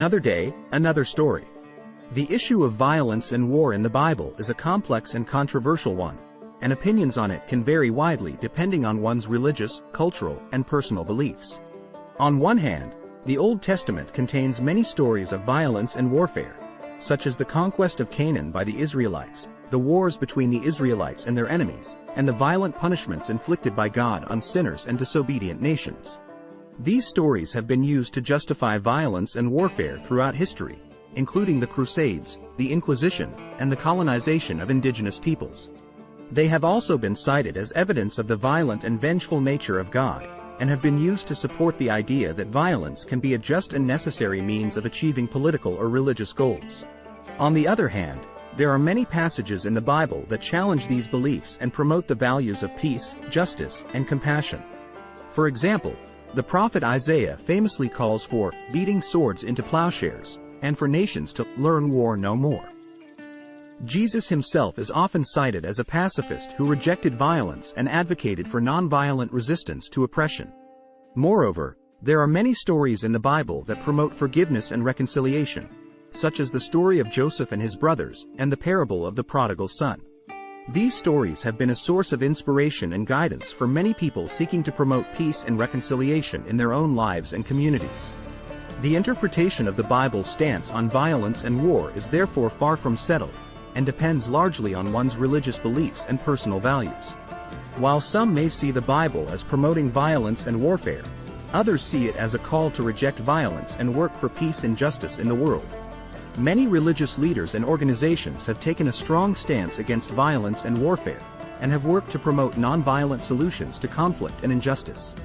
Another day, another story. The issue of violence and war in the Bible is a complex and controversial one, and opinions on it can vary widely depending on one's religious, cultural, and personal beliefs. On one hand, the Old Testament contains many stories of violence and warfare, such as the conquest of Canaan by the Israelites, the wars between the Israelites and their enemies, and the violent punishments inflicted by God on sinners and disobedient nations. These stories have been used to justify violence and warfare throughout history, including the Crusades, the Inquisition, and the colonization of indigenous peoples. They have also been cited as evidence of the violent and vengeful nature of God, and have been used to support the idea that violence can be a just and necessary means of achieving political or religious goals. On the other hand, there are many passages in the Bible that challenge these beliefs and promote the values of peace, justice, and compassion. For example, the prophet Isaiah famously calls for beating swords into plowshares, and for nations to learn war no more. Jesus himself is often cited as a pacifist who rejected violence and advocated for nonviolent resistance to oppression. Moreover, there are many stories in the Bible that promote forgiveness and reconciliation, such as the story of Joseph and his brothers, and the parable of the prodigal son. These stories have been a source of inspiration and guidance for many people seeking to promote peace and reconciliation in their own lives and communities. The interpretation of the Bible's stance on violence and war is therefore far from settled, and depends largely on one's religious beliefs and personal values. While some may see the Bible as promoting violence and warfare, others see it as a call to reject violence and work for peace and justice in the world. Many religious leaders and organizations have taken a strong stance against violence and warfare, and have worked to promote nonviolent solutions to conflict and injustice.